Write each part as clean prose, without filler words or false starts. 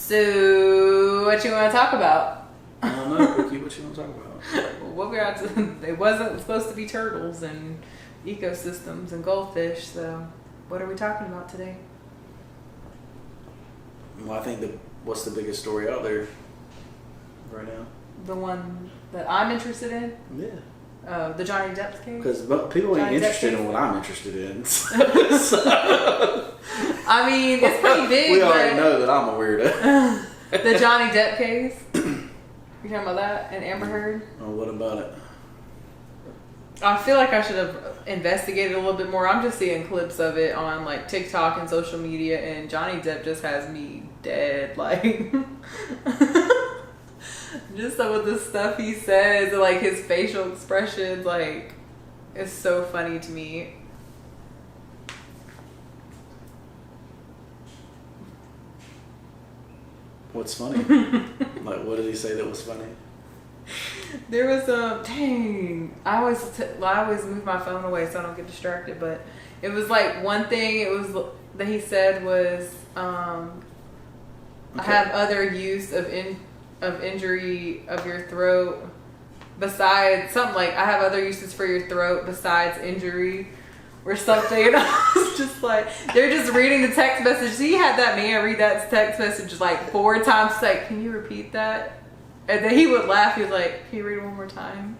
So, what you want to talk about? I don't know, Cookie. What you want to talk about? What we're out to, it wasn't supposed to be turtles and ecosystems and goldfish, so what are we talking about today? Well, I think what's the biggest story out there right now? The one that I'm interested in? Yeah. The Jonny Depp case? Because people ain't Johnny interested Depp in what I'm interested in. So, I mean, it's pretty big. we already know that I'm a weirdo. The Jonny Depp case? You talking about that? And Amber Heard? Oh, what about it? I feel like I should have investigated a little bit more. I'm just seeing clips of it on like TikTok and social media, and Jonny Depp just has me dead. Like, just some of the stuff he says, like his facial expressions, like, it's so funny to me. What's funny? Like, what did he say that was funny? There was a I always move my phone away so I don't get distracted. But it was like one thing. It was that he said was, I have other use of injury of your throat besides something like I have other uses for your throat besides injury or something. And I was just like, they're just reading the text message. He had that man read that text message like 4 times. It's like, can you repeat that? And then he would laugh. He was like, can you read it one more time?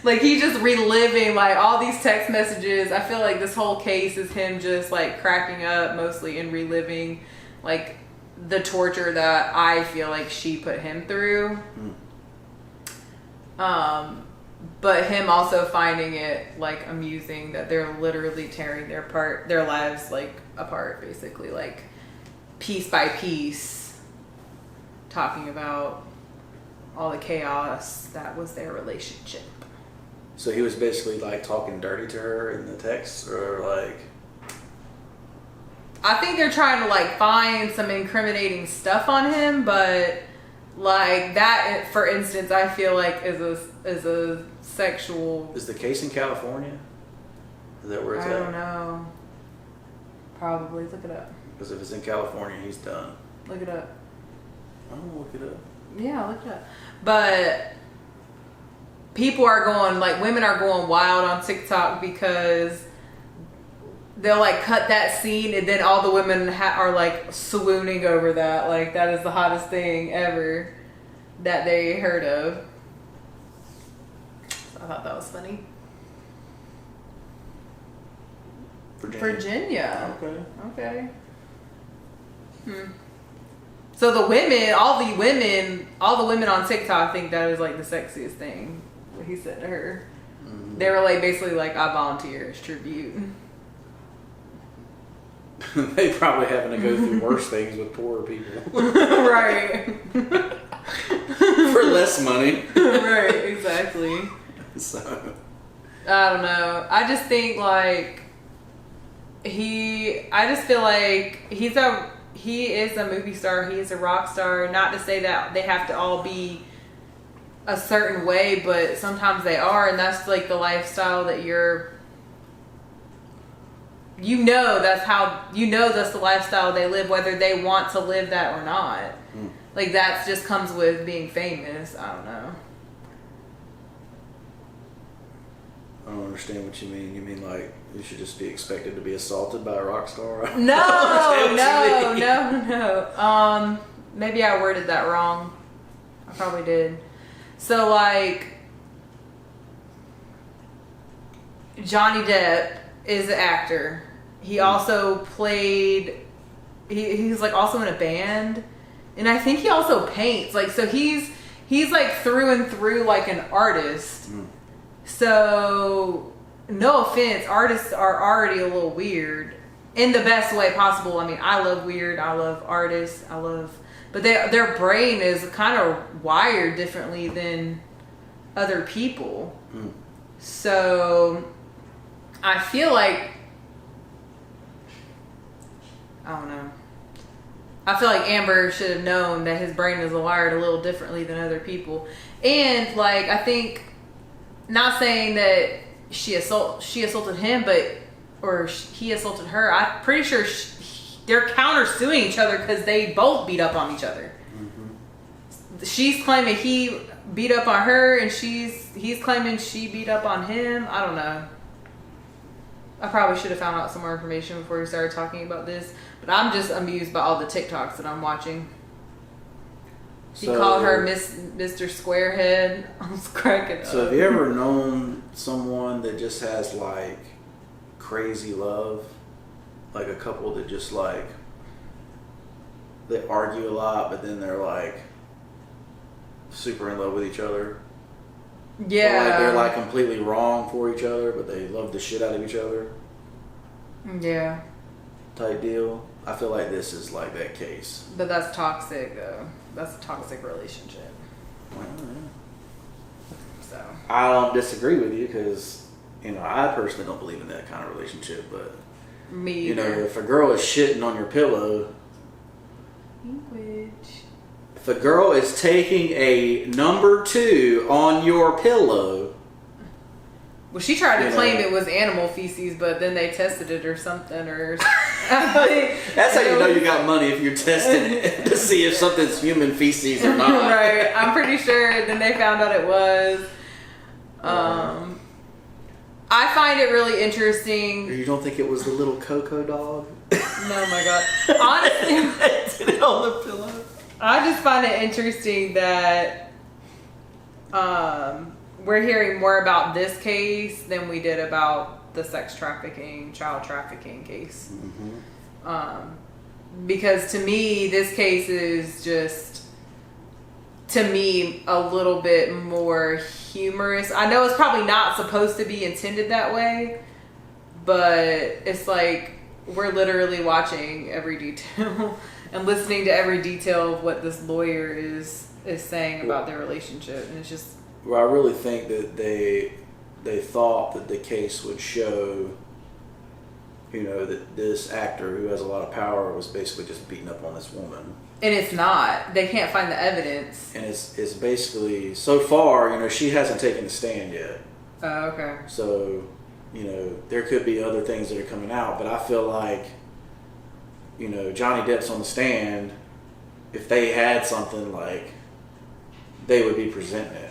like he just reliving like all these text messages. I feel like this whole case is him just like cracking up mostly and reliving like the torture that I feel like she put him through. But him also finding it like amusing that they're literally tearing their lives like apart, basically, like piece by piece, talking about all the chaos that was their relationship. So he was basically like talking dirty to her in the text, or like, I think they're trying to like find some incriminating stuff on him, but like that, for instance, I feel like is a sexual. Is the case in California? Is that where it's at? I don't know. Probably. Look it up. Because if it's in California, he's done. Look it up. I'm gonna look it up. Yeah, look it up. But people are going, like, women are going wild on TikTok because they'll like cut that scene and then all the women are like swooning over that. Like, that is the hottest thing ever that they heard of. So I thought that was funny. Virginia. Okay. So the women, all the women on TikTok think that is like the sexiest thing. What he said to her. Mm-hmm. They were like basically like, I volunteer as tribute. They probably having to go through worse things with poorer people. Right. For less money. Right, exactly. So I don't know. I just think like I just feel like he is a movie star. He is a rock star. Not to say that they have to all be a certain way, but sometimes they are, and that's like the lifestyle that that's the lifestyle they live, whether they want to live that or not. Like, that just comes with being famous. I don't know. I don't understand what you mean. You mean like you should just be expected to be assaulted by a rock star? No. Maybe I worded that wrong. I probably did. So like, Jonny Depp is an actor. He also played. He's like also in a band, and I think he also paints. Like, so he's like through and through like an artist. So, no offense, artists are already a little weird in the best way possible. I mean, I love weird, I love artists, but their brain is kind of wired differently than other people. So, I feel like, I don't know. I feel like Amber should have known that his brain is wired a little differently than other people. And like, I think, not saying that she assaulted him, but he assaulted her. I'm pretty sure they're countersuing each other because they both beat up on each other. She's claiming he beat up on her, and he's claiming she beat up on him. I don't know. I probably should have found out some more information before we started talking about this, but I'm just amused by all the TikToks that I'm watching. He called her Mr. Squarehead. I was cracking up. So have you ever known someone that just has like crazy love? Like a couple that just like, they argue a lot, but then they're like super in love with each other. Yeah. Or like they're like completely wrong for each other, but they love the shit out of each other. Yeah. Type deal. I feel like this is like that case. But that's toxic, though. That's a toxic relationship. Well, So. I don't disagree with you because, you know, I personally don't believe in that kind of relationship, but Me you know, either. if a girl is shitting on your pillow, Language. if a girl is taking a number 2 on your pillow. Well, she tried to You claim know. it was animal feces, but then they tested it or something, or... That's how you know you got money, if you're testing it to see if something's human feces or not. Right. I'm pretty sure then they found out it was. I find it really interesting. You don't think it was the little Coco dog? No, my God. Honestly, Did it on the pillow? I just find it interesting that we're hearing more about this case than we did about the sex trafficking, child trafficking case. Because to me, this case is just, to me, a little bit more humorous. I know it's probably not supposed to be intended that way, but it's like we're literally watching every detail and listening to every detail of what this lawyer is saying about their relationship, and it's just... Well, I really think that they thought that the case would show, you know, that this actor who has a lot of power was basically just beating up on this woman. And it's not. They can't find the evidence. And it's basically, so far, you know, she hasn't taken the stand yet. Oh, okay. So, you know, there could be other things that are coming out, but I feel like, you know, Jonny Depp's on the stand. If they had something, like, they would be presenting it.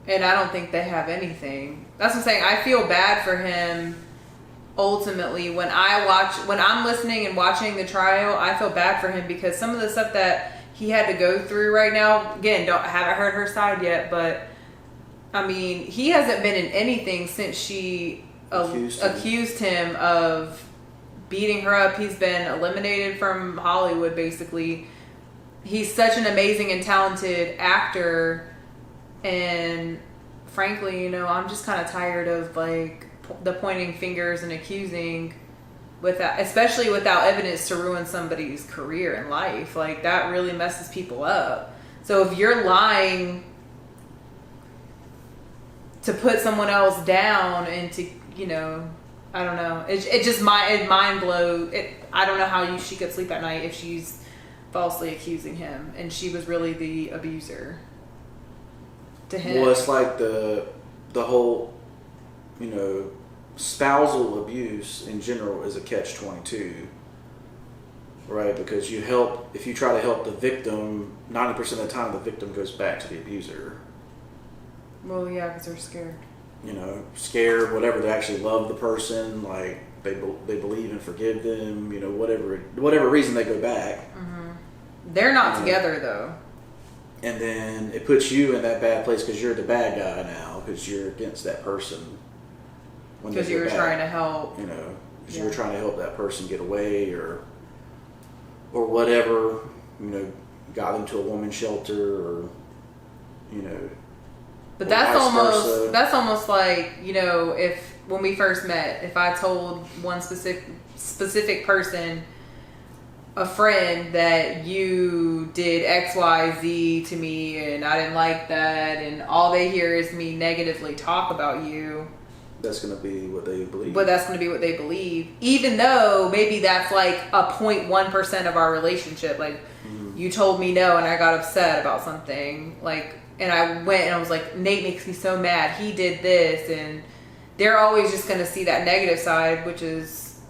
And I don't think they have anything. That's what I'm saying. I feel bad for him. Ultimately, when I'm listening and watching the trial, I feel bad for him because some of the stuff that he had to go through right now, again, haven't heard her side yet, but I mean, he hasn't been in anything since she accused him of beating her up. He's been eliminated from Hollywood, basically. He's such an amazing and talented actor, and frankly, you know, I'm just kind of tired of like the pointing fingers and accusing especially without evidence to ruin somebody's career and life. Like, that really messes people up. So if you're lying to put someone else down and to, you know, I don't know, it mind blows it. I don't know how she could sleep at night if she's falsely accusing him and she was really the abuser to him. Well, it's like the whole, you know, spousal abuse in general is a catch-22, right? Because if you try to help the victim, 90% of the time the victim goes back to the abuser. Well, yeah, because they're scared. You know, scared, whatever. They actually love the person, like they believe and forgive them. You know, whatever reason they go back. Mm-hmm. They're not together though. And then it puts you in that bad place because you're the bad guy now because you're against that person. Because you were trying to help. You know, because you were trying to help that person get away or whatever. You know, got them to a woman's shelter or, you know. But that's almost like, you know, when we first met, if I told one specific person, a friend, that you did X, Y, Z to me and I didn't like that, and all they hear is me negatively talk about you. That's going to be what they believe. But that's going to be what they believe. Even though maybe that's like a 0.1% of our relationship. Like, you told me no and I got upset about something. Like, and I went and I was like, Nate makes me so mad. He did this. And they're always just going to see that negative side, which is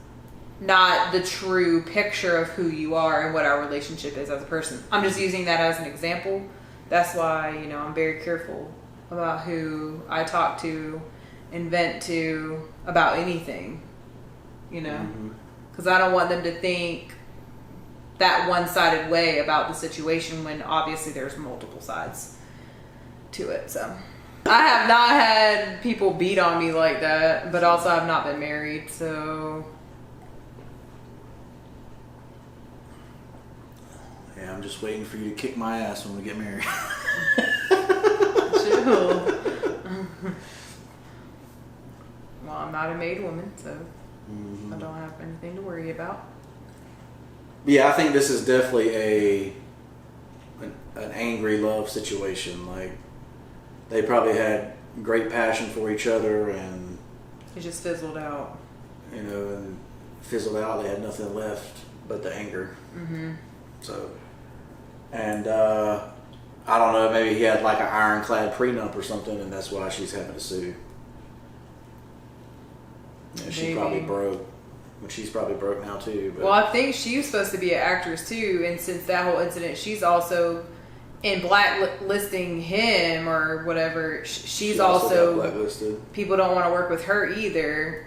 not the true picture of who you are and what our relationship is as a person. I'm just using that as an example. That's why, you know, I'm very careful about who I talk to and vent to about anything, you know, because I don't want them to think that one-sided way about the situation when obviously there's multiple sides to it. So I have not had people beat on me like that, but also I've not been married, so yeah, I'm just waiting for you to kick my ass when we get married. Chill. Well, I'm not a made woman, so I don't have anything to worry about. Yeah, I think this is definitely an angry love situation. Like, they probably had great passion for each other, and it just fizzled out. You know, and fizzled out. They had nothing left but the anger. So, and I don't know, maybe he had like an ironclad prenup or something, and that's why she's having to sue. Yeah, she probably broke. But she's probably broke now too. But. Well, I think she was supposed to be an actress too, and since that whole incident, she's also in blacklisting him or whatever. She's also got blacklisted. People don't want to work with her either.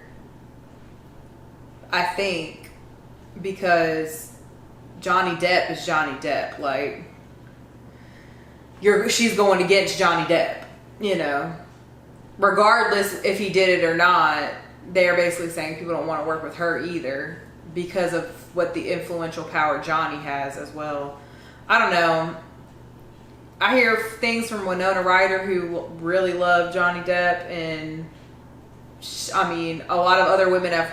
I think because Jonny Depp is Jonny Depp. Like, she's going against Jonny Depp. You know, regardless if he did it or not. They're basically saying people don't want to work with her either because of what the influential power Johnny has as well. I don't know. I hear things from Winona Ryder, who really loved Jonny Depp, and I mean, a lot of other women have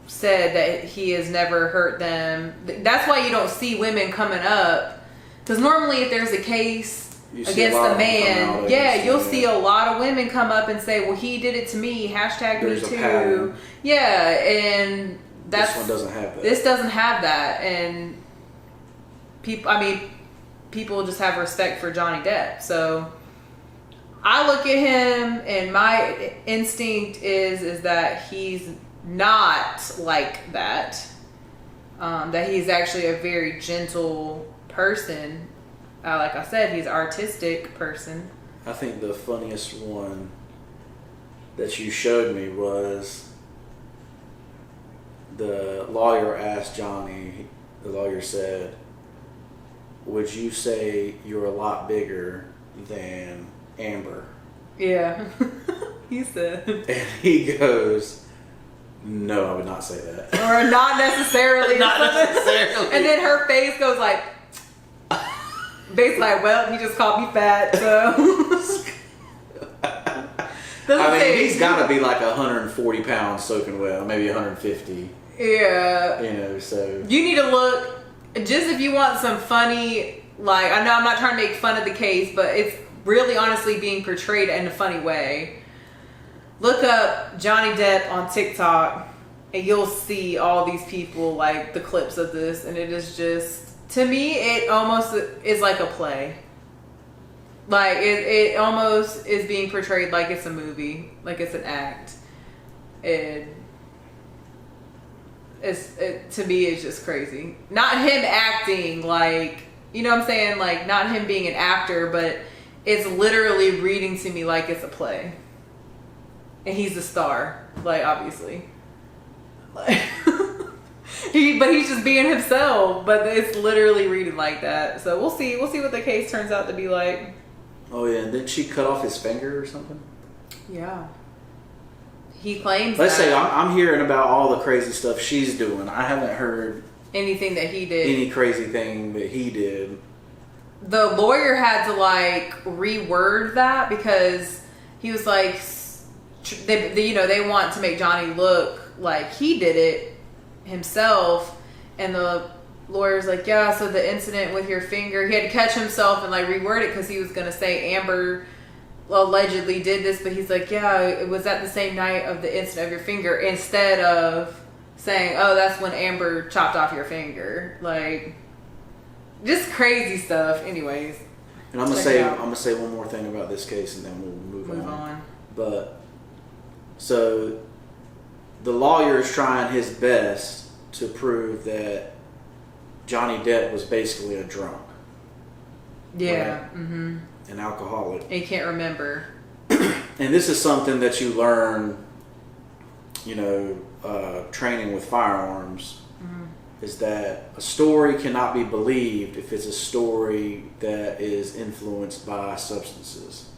said that he has never hurt them. That's why you don't see women coming up, because normally if there's a case against a man, you'll see a lot of women come up and say, well, he did it to me, hashtag me too. Yeah, and this one doesn't have that. This doesn't have that, and people just have respect for Jonny Depp. So I look at him, and my instinct is that he's not like that. That he's actually a very gentle person. Like I said, he's an artistic person. I think the funniest one that you showed me was the lawyer asked Johnny, the lawyer said, would you say you're a lot bigger than Amber? Yeah. He said. And he goes, no, I would not say that. Or not necessarily. Not necessarily. And then her face goes like, basically like, well, he just called me fat, so. I mean, he's got to be like 140 pounds soaking wet, maybe 150. Yeah. You know, so. You need to look, just if you want some funny, like, I know I'm not trying to make fun of the case, but it's really honestly being portrayed in a funny way. Look up Jonny Depp on TikTok, and you'll see all these people, like, the clips of this, and it is just, to me, it almost is like a play. Like, it almost is being portrayed like it's a movie, like it's an act. To me, it's just crazy. Not him acting, like, you know what I'm saying? Like, not him being an actor, but it's literally reading to me like it's a play. And he's the star, like, obviously. Like... But he's just being himself, but it's literally reading like that. So we'll see what the case turns out to be like. Oh yeah, and didn't she cut off his finger or something? Yeah. He claims Let's say I'm hearing about all the crazy stuff she's doing. I haven't heard anything that he did. Any crazy thing that he did. The lawyer had to like reword that because he was like, they want to make Johnny look like he did it himself, and the lawyer's like, yeah, so the incident with your finger, he had to catch himself and like reword it because he was gonna say Amber allegedly did this, but he's like, yeah, it was at the same night of the incident of your finger, instead of saying, oh, that's when Amber chopped off your finger. Like, just crazy stuff. Anyways, and I'm gonna say one more thing about this case, and then we'll move on. But so the lawyer is trying his best to prove that Jonny Depp was basically a drunk. Yeah. Right? Mm-hmm. An alcoholic. He can't remember. And this is something that you learn, training with firearms, is that a story cannot be believed if it's a story that is influenced by substances.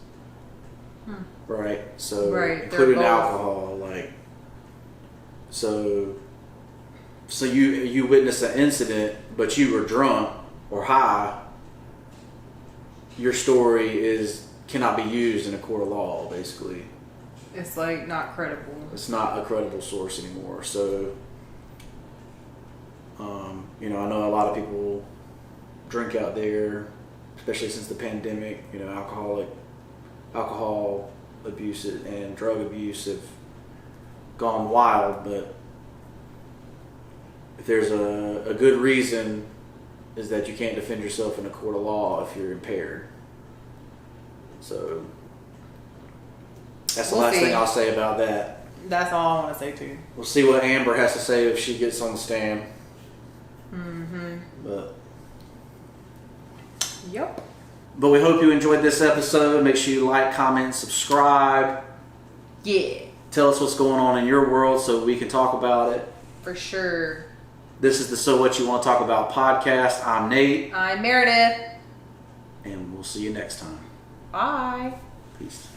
Right? So, including alcohol, so you witnessed an incident, but you were drunk or high. Your story cannot be used in a court of law, basically. It's like not credible. It's not a credible source anymore. So, I know a lot of people drink out there, especially since the pandemic. Alcohol abuse and drug abuse have gone wild. But if there's a good reason, is that you can't defend yourself in a court of law if you're impaired. So that's the last thing I'll say about that. That's all I want to say too. We'll see what Amber has to say if she gets on the stand. But we hope you enjoyed this episode. Make sure you like, comment, subscribe. Yeah. Tell us what's going on in your world so we can talk about it. For sure. This is the So What You Want to Talk About podcast. I'm Nate. I'm Meredith. And we'll see you next time. Bye. Peace.